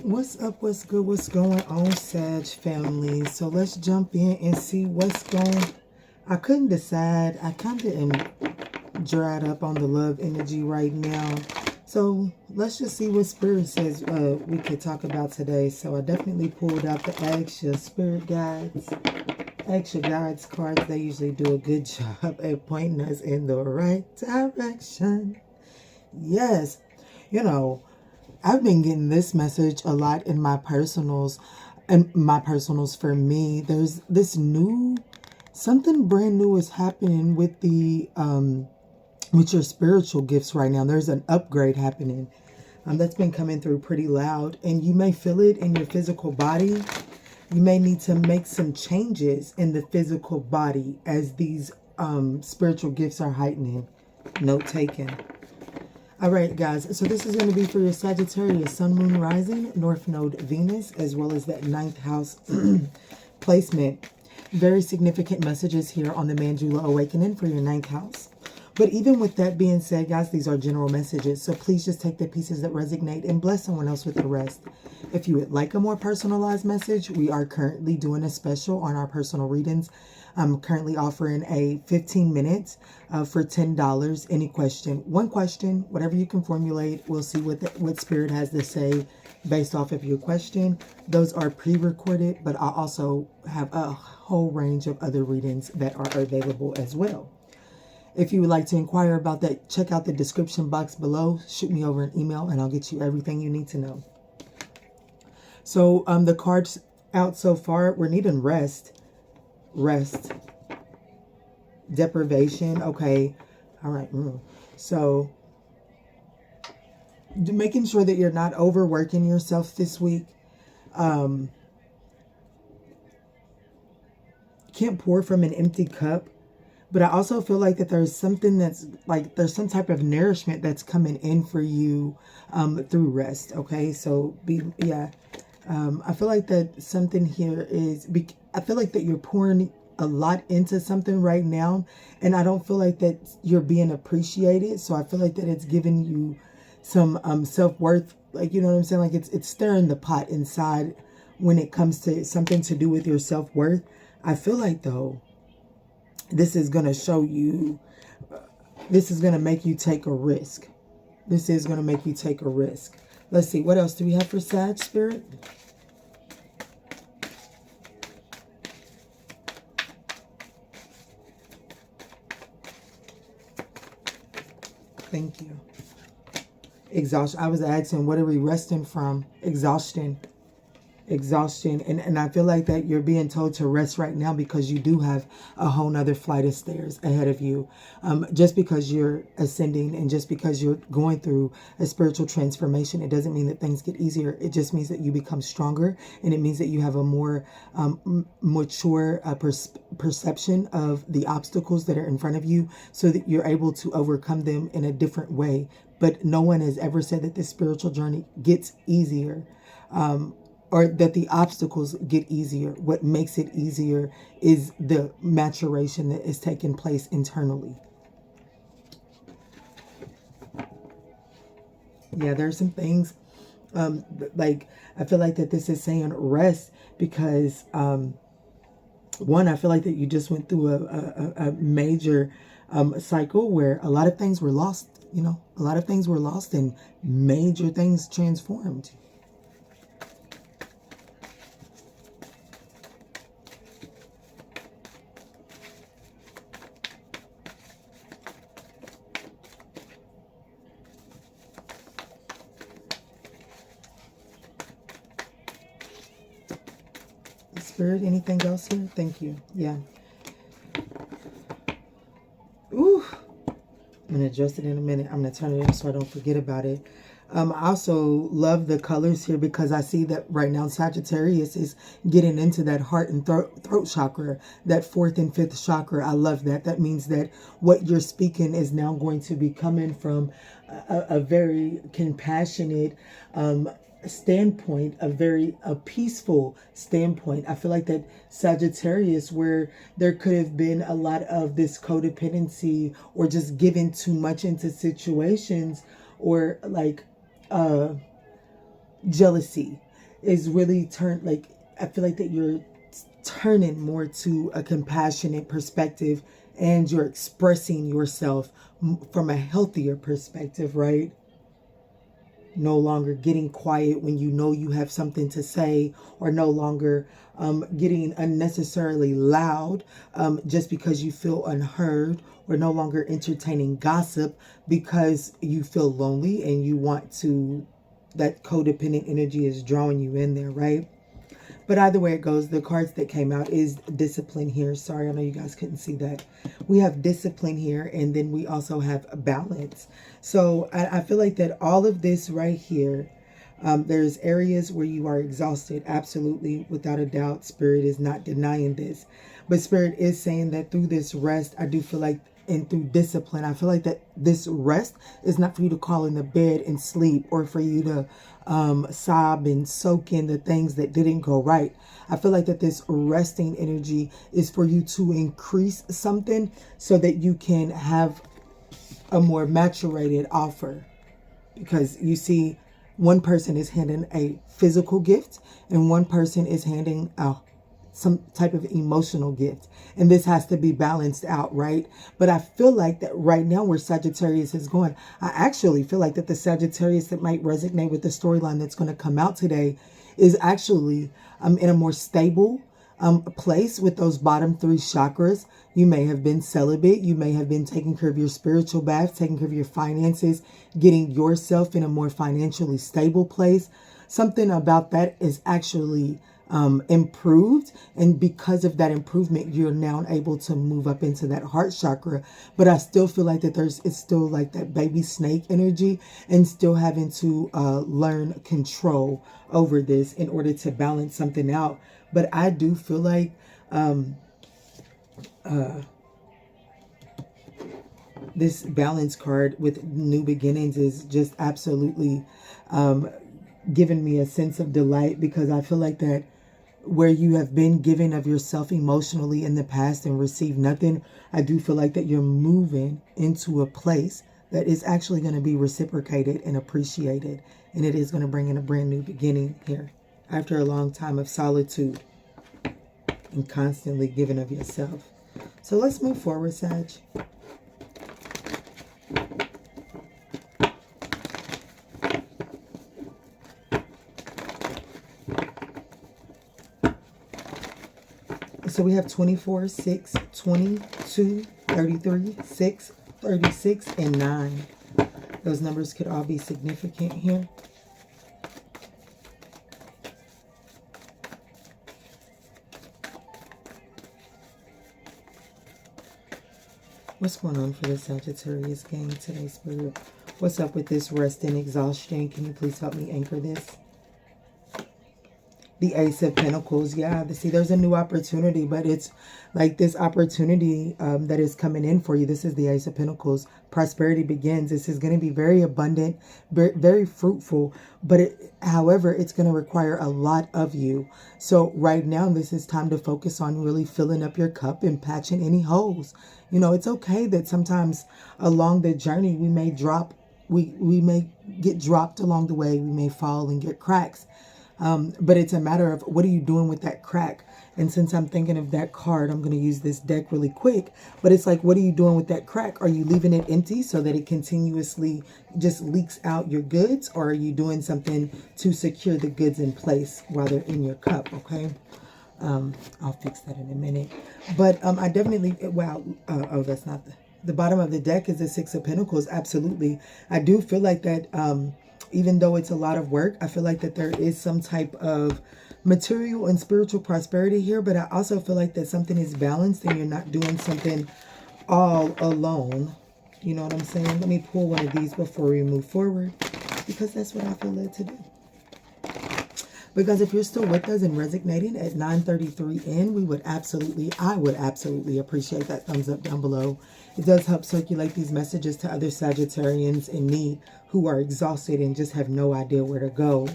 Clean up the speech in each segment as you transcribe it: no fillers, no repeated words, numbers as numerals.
What's up? What's good? What's going on, Sag family? So let's jump in and see what's going. I couldn't decide. I kind of am dried up on the love energy right now. So let's just see what Spirit says we could talk about today. So I definitely pulled out the Ask Spirit Guides. Ask Guides cards. They usually do a good job at pointing us in the right direction. Yes. You know, I've been getting this message a lot in my personals, and my personals for me. There's this something brand new is happening with with your spiritual gifts right now. There's an upgrade happening that's been coming through pretty loud, and you may feel it in your physical body. You may need to make some changes in the physical body as these spiritual gifts are heightening. Note taken. All right, guys, so this is going to be for your Sagittarius, Sun, Moon, Rising, North Node, Venus, as well as that 9th house placement. Very significant messages here on the Manjula Awakening for your 9th house. But even with that being said, guys, these are general messages. So please just take the pieces that resonate and bless someone else with the rest. If you would like a more personalized message, we are currently doing a special on our personal readings. I'm currently offering a 15 minutes for $10. Any question, one question, whatever you can formulate. We'll see what Spirit has to say based off of your question. Those are pre-recorded, but I also have a whole range of other readings that are available as well. If you would like to inquire about that, check out the description box below. Shoot me over an email and I'll get you everything you need to know. So the cards out so far, we're needing rest, deprivation. Okay. All right. So making sure that you're not overworking yourself this week. Can't pour from an empty cup. But I also feel like that there's something that's like, there's some type of nourishment that's coming in for you through rest. Okay. So I feel like that something here is, I feel like that you're pouring a lot into something right now. And I don't feel like that you're being appreciated. So I feel like that it's giving you some self-worth. Like, you know what I'm saying? Like it's stirring the pot inside when it comes to something to do with your self-worth. I feel like though, this is going to show you, this is going to make you take a risk. This is going to make you take a risk. Let's see, what else do we have for Sag Spirit? Thank you. Exhaustion. I was asking, what are we resting from? Exhaustion. And I feel like that you're being told to rest right now because you do have a whole nother flight of stairs ahead of you. Just because you're ascending and just because you're going through a spiritual transformation, it doesn't mean that things get easier. It just means that you become stronger, and it means that you have a more mature perception of the obstacles that are in front of you, so that you're able to overcome them in a different way. But no one has ever said that this spiritual journey gets easier. Or that the obstacles get easier. What makes it easier is the maturation that is taking place internally. Yeah, there's some things, like, I feel like that this is saying rest because, one, I feel like that you just went through a major cycle where a lot of things were lost, a lot of things were lost and major things transformed. Spirit, anything else here? Thank you. Yeah. Ooh. I'm going to adjust it in a minute. I'm going to turn it in so I don't forget about it. I also love the colors here because I see that right now Sagittarius is getting into that heart and throat chakra, that 4th and 5th chakra. I love that. That means that what you're speaking is now going to be coming from a very compassionate standpoint, a peaceful standpoint. I feel like that Sagittarius, where there could have been a lot of this codependency or just giving too much into situations, or like jealousy. is really I feel like that you're turning more to a compassionate perspective, and you're expressing yourself from a healthier perspective, right? No longer getting quiet when you know you have something to say, or no longer getting unnecessarily loud just because you feel unheard, or no longer entertaining gossip because you feel lonely and you want to, that codependent energy is drawing you in there, right? But either way it goes, the cards that came out is discipline here. Sorry, I know you guys couldn't see that. We have discipline here, and then we also have balance. So I feel like that all of this right here, there's areas where you are exhausted. Absolutely, without a doubt, Spirit is not denying this. But Spirit is saying that through this rest, I do feel like, and through discipline, I feel like that this rest is not for you to call in the bed and sleep, or for you to sob and soak in the things that didn't go right. I feel like that this resting energy is for you to increase something so that you can have a more maturated offer. Because you see, one person is handing a physical gift and one person is handing some type of emotional gift. And this has to be balanced out, right? But I feel like that right now where Sagittarius is going, I actually feel like that the Sagittarius that might resonate with the storyline that's going to come out today is actually in a more stable place with those bottom three chakras. You may have been celibate. You may have been taking care of your spiritual bath, taking care of your finances, getting yourself in a more financially stable place. Something about that is actually improved, and because of that improvement, you're now able to move up into that heart chakra. But I still feel like that it's still like that baby snake energy, and still having to learn control over this in order to balance something out. But I do feel like this balance card with new beginnings is just absolutely giving me a sense of delight, because I feel like that where you have been giving of yourself emotionally in the past and received nothing, I do feel like that you're moving into a place that is actually going to be reciprocated and appreciated. And it is going to bring in a brand new beginning here after a long time of solitude and constantly giving of yourself. So let's move forward, Sag. So we have 24, 6, 22, 33, 6, 36, and 9. Those numbers could all be significant here. What's going on for the Sagittarius gang today, Spirit? What's up with this rest and exhaustion? Can you please help me anchor this? The Ace of Pentacles. Yeah, see, there's a new opportunity, but it's like this opportunity that is coming in for you. This is the Ace of Pentacles. Prosperity begins. This is going to be very abundant, very fruitful, but however, it's going to require a lot of you. So right now, this is time to focus on really filling up your cup and patching any holes. You know, it's okay that sometimes along the journey, we may drop, we may get dropped along the way. We may fall and get cracks. But it's a matter of what are you doing with that crack? And since I'm thinking of that card, I'm going to use this deck really quick. But it's like, what are you doing with that crack? Are you leaving it empty so that it continuously just leaks out your goods? Or are you doing something to secure the goods in place while they're in your cup? Okay. I'll fix that in a minute. But I definitely, wow. Oh, that's not the bottom of the deck is the Six of Pentacles. Absolutely. I do feel like that even though it's a lot of work, I feel like that there is some type of material and spiritual prosperity here. But I also feel like that something is balanced and you're not doing something all alone. You know what I'm saying? Let me pull one of these before we move forward, because that's what I feel led to do. Because if you're still with us and resonating at 9:33 in, I would absolutely appreciate that thumbs up down below. It does help circulate these messages to other Sagittarians in need who are exhausted and just have no idea where to go.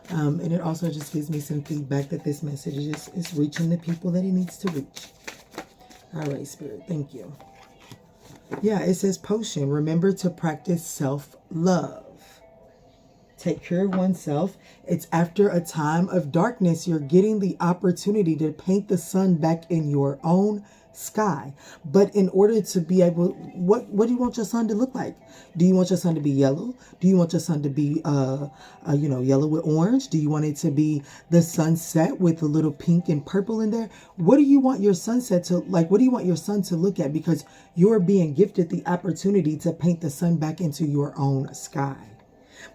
And it also just gives me some feedback that this message is reaching the people that it needs to reach. All right, Spirit, thank you. Yeah, it says potion. Remember to practice self-love. take care of oneself. It's after a time of darkness, you're getting the opportunity to paint the sun back in your own sky. But in order to be able, what do you want your sun to look like? Do you want your sun to be yellow? Do you want your sun to be yellow with orange? Do you want it to be the sunset with a little pink and purple in there? What do you want your sunset to like? What do you want your sun to look at? Because you're being gifted the opportunity to paint the sun back into your own sky.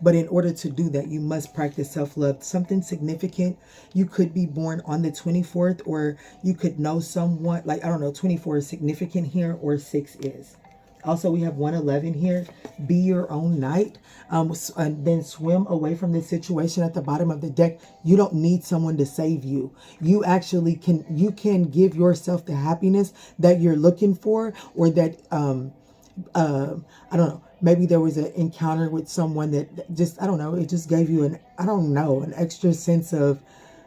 But in order to do that, you must practice self-love. Something significant. You could be born on the 24th, or you could know someone, like, I don't know, 24 is significant here, or 6 is. Also, we have 111 here. Be your own knight. And then swim away from the situation at the bottom of the deck. You don't need someone to save you. You actually can, you can give yourself the happiness that you're looking for, or that, I don't know. Maybe there was an encounter with someone that just, I don't know, it just gave you an extra sense of,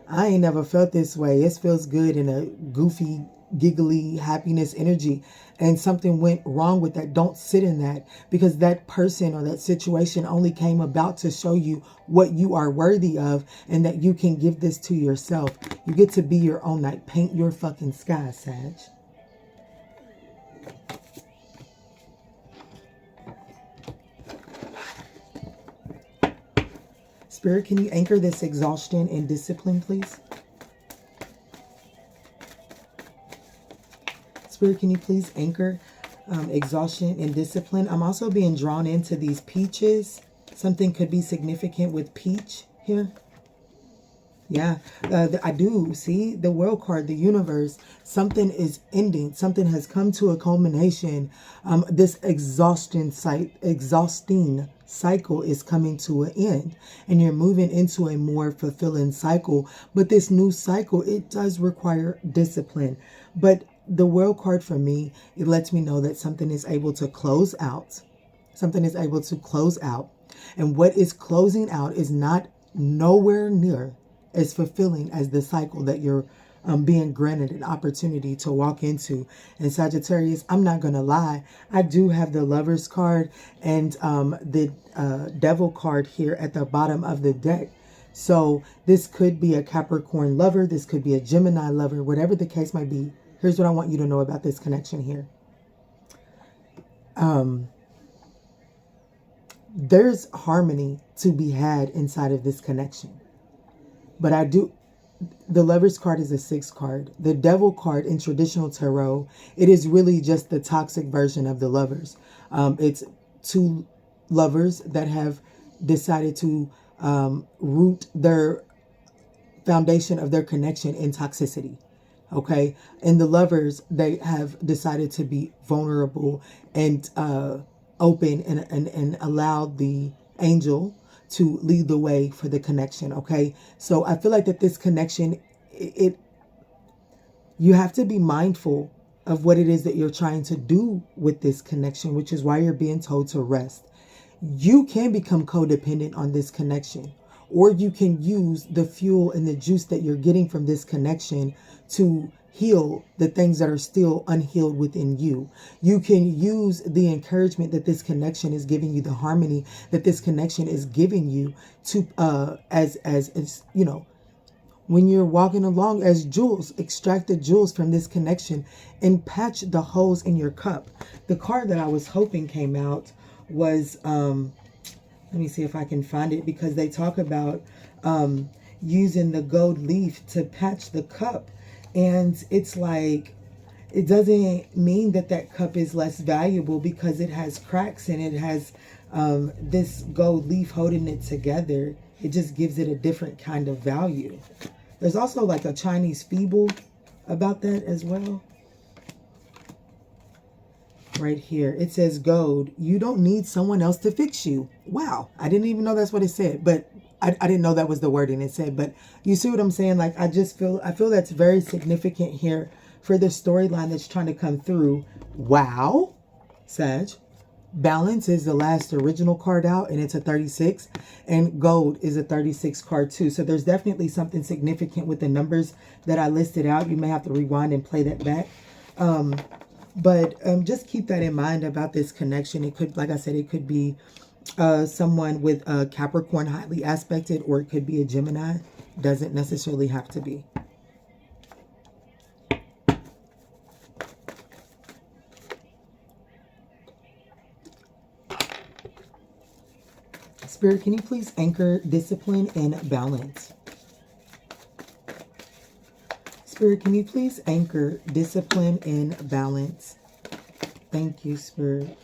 I ain't never felt this way. It feels good in a goofy, giggly happiness energy. And something went wrong with that. Don't sit in that, because that person or that situation only came about to show you what you are worthy of, and that you can give this to yourself. You get to be your own knight. Paint your fucking sky, Sag. Spirit, can you anchor this exhaustion and discipline, please? Spirit, can you please anchor exhaustion and discipline? I'm also being drawn into these peaches. Something could be significant with peach here. Yeah, I do see the world card, the universe. Something is ending. Something has come to a culmination. This exhausting cycle is coming to an end, and you're moving into a more fulfilling cycle. But this new cycle, it does require discipline. But the world card for me, it lets me know that something is able to close out. Something is able to close out. And what is closing out is not nowhere near as fulfilling as the cycle that you're being granted an opportunity to walk into. And Sagittarius, I'm not going to lie, I do have the Lovers card and the Devil card here at the bottom of the deck. So this could be a Capricorn lover. This could be a Gemini lover, whatever the case might be. Here's what I want you to know about this connection here. There's harmony to be had inside of this connection. But the Lovers card is a 6 card. The Devil card in traditional tarot, it is really just the toxic version of the Lovers. It's 2 lovers that have decided to root their foundation of their connection in toxicity. Okay. And the Lovers, they have decided to be vulnerable and open and allow the angel to lead the way for the connection. Okay. So I feel like that this connection, you have to be mindful of what it is that you're trying to do with this connection, which is why you're being told to rest. You can become codependent on this connection, or you can use the fuel and the juice that you're getting from this connection to heal the things that are still unhealed within you. You can use the encouragement that this connection is giving you, the harmony that this connection is giving you to, as you know, when you're walking along as jewels, extract the jewels from this connection and patch the holes in your cup. The card that I was hoping came out was, let me see if I can find it, because they talk about using the gold leaf to patch the cup. And it's like, it doesn't mean that that cup is less valuable because it has cracks and it has this gold leaf holding it together. It just gives it a different kind of value. There's also like a Chinese fable about that as well. Right here, it says gold, you don't need someone else to fix you. Wow, I didn't even know that's what it said, but I didn't know that was the wording it said. But you see what I'm saying? Like, I feel that's very significant here for the storyline that's trying to come through. Wow, Sag. Balance is the last original card out, and it's a 36, and gold is a 36 card too. So there's definitely something significant with the numbers that I listed out. You may have to rewind and play that back. But just keep that in mind about this connection. It could, like I said, it could be someone with a Capricorn highly aspected, or it could be a Gemini. Doesn't necessarily have to be. Spirit, can you please anchor discipline and balance? Spirit, can you please anchor discipline and balance? Thank you, Spirit.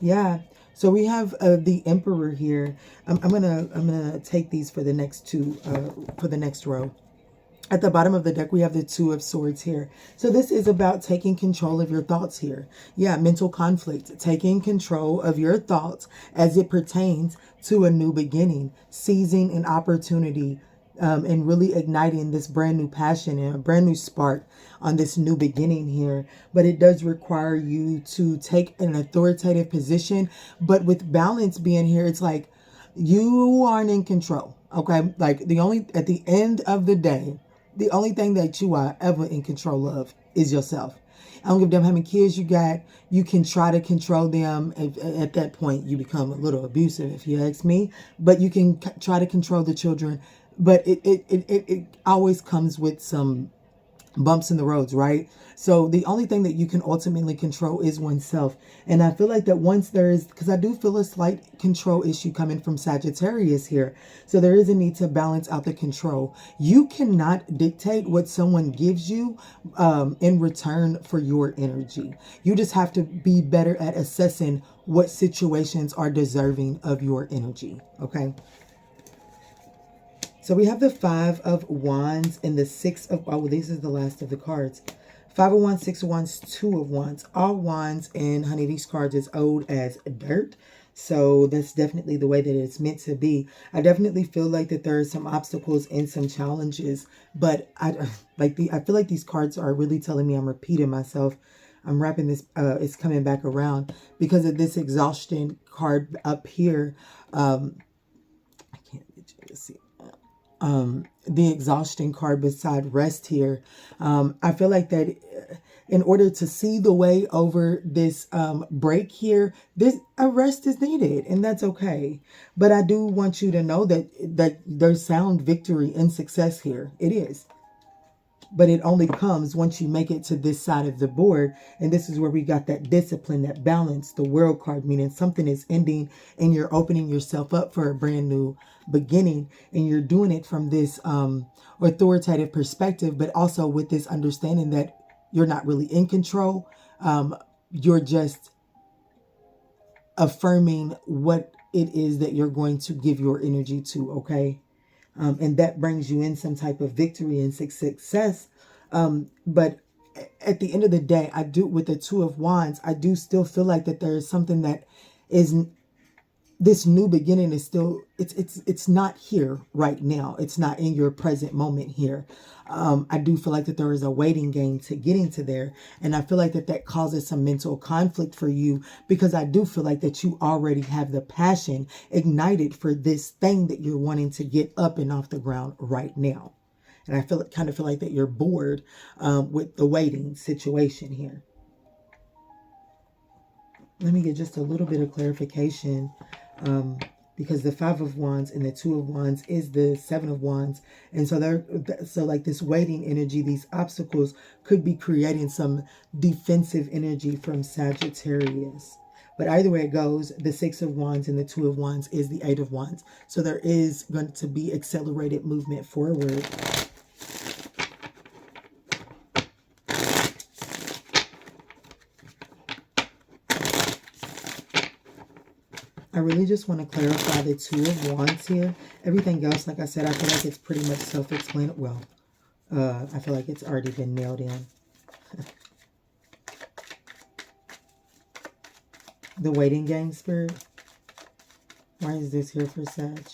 Yeah. So we have the Emperor here. I'm gonna take these for the next two, for the next row. At the bottom of the deck, we have the Two of Swords here. So this is about taking control of your thoughts here. Yeah, mental conflict, taking control of your thoughts as it pertains to a new beginning, seizing an opportunity, and really igniting this brand new passion and a brand new spark on this new beginning here. But it does require you to take an authoritative position. But with balance being here, it's like you aren't in control. Okay, like at the end of the day, the only thing that you are ever in control of is yourself. I don't give a damn how many kids you got. You can try to control them. At that point, you become a little abusive, if you ask me. But you can try to control the children. But it always comes with some bumps in the roads, right? So the only thing that you can ultimately control is oneself. And I feel like that once there is, because I do feel a slight control issue coming from Sagittarius here. So there is a need to balance out the control. You cannot dictate what someone gives you in return for your energy. You just have to be better at assessing what situations are deserving of your energy. Okay. So we have the Five of Wands and the Six of... Oh, this is the last of the cards. Five of Wands, Six of Wands, Two of Wands. All Wands, and honey, these cards is old as dirt. So that's definitely the way that it's meant to be. I definitely feel like that there are some obstacles and some challenges. But I feel like these cards are really telling me I'm repeating myself. I'm wrapping this, it's coming back around because of this exhaustion card up here. I can't get you to see. The exhaustion card beside rest here. I feel like that in order to see the way over this break here, a rest is needed, and that's okay. But I do want you to know that there's sound victory and success here. It is. But it only comes once you make it to this side of the board. And this is where we got that discipline, that balance, the World card, meaning something is ending and you're opening yourself up for a brand new beginning. And you're doing it from this authoritative perspective, but also with this understanding that you're not really in control. You're just affirming what it is that you're going to give your energy to, okay? And that brings you in some type of victory and success. But at the end of the day, I do, with the Two of Wands, I do still feel like that there is something that is, this new beginning is still, it's not here right now. It's not in your present moment here. I do feel like that there is a waiting game to getting to there. And I feel like that causes some mental conflict for you, because I do feel like that you already have the passion ignited for this thing that you're wanting to get up and off the ground right now. And I kind of feel like that you're bored with the waiting situation here. Let me get just a little bit of clarification. Because the Five of Wands and the Two of Wands is the Seven of Wands. And so like this waiting energy, these obstacles could be creating some defensive energy from Sagittarius. But either way it goes, the Six of Wands and the Two of Wands is the Eight of Wands. So there is going to be accelerated movement forward. I really just want to clarify the Two of Wands here. Everything else, like I said, I feel like it's pretty much self-explanatory. Well, I feel like it's already been nailed in. The waiting game, Spirit. Why is this here for Sag?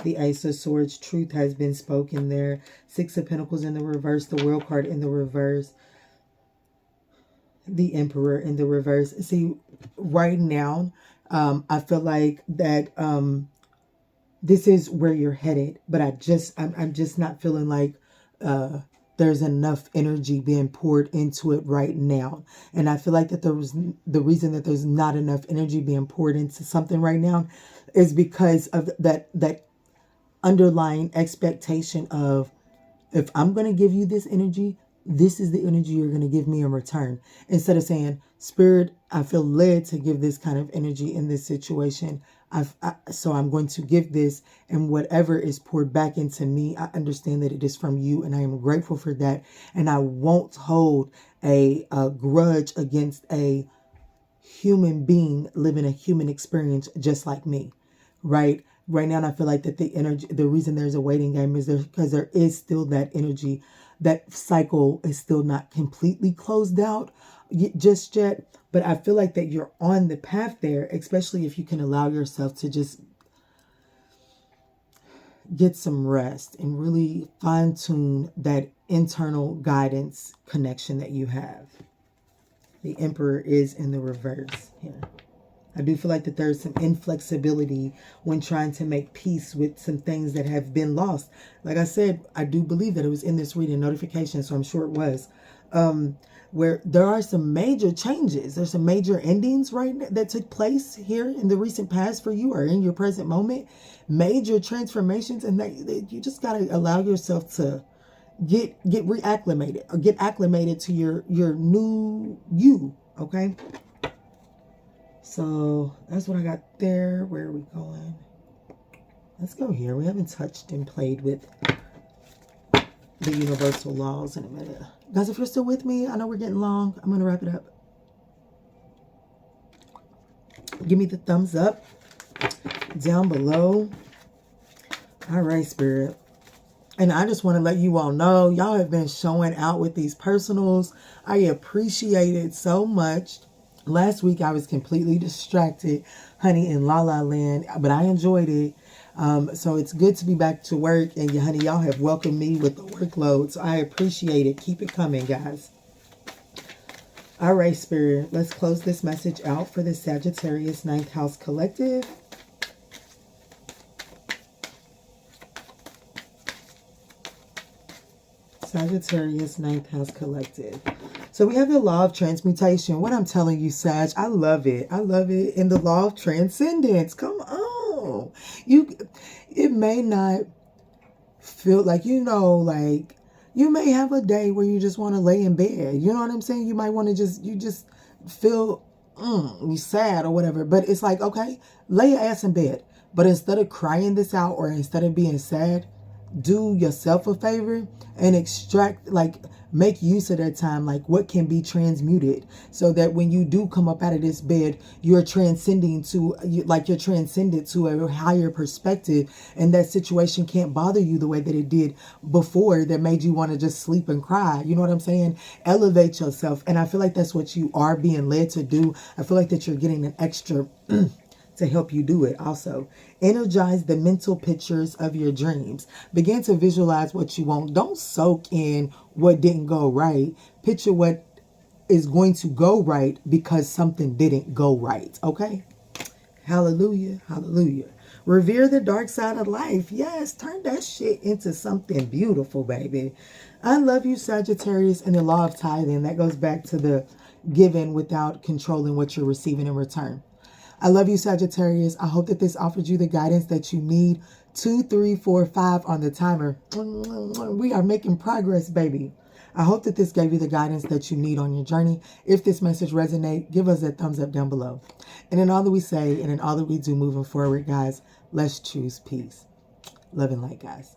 The Ace of Swords, truth has been spoken there. Six of Pentacles in the reverse, the World card in the reverse. The Emperor in the reverse. See, right now, I feel like that this is where you're headed, but I'm just not feeling like there's enough energy being poured into it right now. And I feel like that the reason that there's not enough energy being poured into something right now is because of that underlying expectation of, if I'm going to give you this energy, this is the energy you're going to give me in return. Instead of saying, Spirit, I feel led to give this kind of energy in this situation. So I'm going to give this, and whatever is poured back into me, I understand that it is from you, and I am grateful for that. And I won't hold a grudge against a human being living a human experience just like me, right? Right now, I feel like that the energy, the reason there's a waiting game is because there is still that energy. That cycle is still not completely closed out just yet. But I feel like that you're on the path there, especially if you can allow yourself to just get some rest and really fine tune that internal guidance connection that you have. The Emperor is in the reverse here. I do feel like that there's some inflexibility when trying to make peace with some things that have been lost. Like I said, I do believe that it was in this reading notification, so I'm sure it was. Where there are some major changes. There's some major endings that took place here in the recent past for you, or in your present moment. Major transformations, and that you just got to allow yourself to get reacclimated, or get acclimated to your new you. Okay. So that's what I got there. Where are we going? Let's go here. We haven't touched and played with the universal laws in a minute. Guys, if you're still with me, I know we're getting long. I'm going to wrap it up. Give me the thumbs up down below. All right, Spirit. And I just want to let you all know, y'all have been showing out with these personals. I appreciate it so much. Last week, I was completely distracted, honey, in La La Land, but I enjoyed it. So it's good to be back to work, and honey, y'all have welcomed me with the workload. So I appreciate it. Keep it coming, guys. All right, Spirit, let's close this message out for the Sagittarius 9th House Collective. Sagittarius 9th House Collective. So we have the law of transmutation. What I'm telling you, Sag, I love it. I love it. In the law of transcendence. Come on. It may not feel like, like you may have a day where you just want to lay in bed. You know what I'm saying? You might want to just feel sad or whatever. But it's like, okay, lay your ass in bed. But instead of crying this out, or instead of being sad, do yourself a favor and make use of that time, like what can be transmuted, so that when you do come up out of this bed, you're transcended to a higher perspective, and that situation can't bother you the way that it did before, that made you want to just sleep and cry. You know what I'm saying? Elevate yourself. And I feel like that's what you are being led to do. I feel like that you're getting an extra to help you do it. Also, energize the mental pictures of your dreams. Begin to visualize what you want. Don't soak in what didn't go right. Picture what is going to go right because something didn't go right. Okay? Hallelujah. Hallelujah. Revere the dark side of life. Yes, turn that shit into something beautiful, baby. I love you, Sagittarius, and the law of tithing. That goes back to the giving without controlling what you're receiving in return. I love you, Sagittarius. I hope that this offered you the guidance that you need. 2, 3, 4, 5 on the timer. We are making progress, baby. I hope that this gave you the guidance that you need on your journey. If this message resonates, give us a thumbs up down below. And in all that we say and in all that we do moving forward, guys, let's choose peace. Love and light, guys.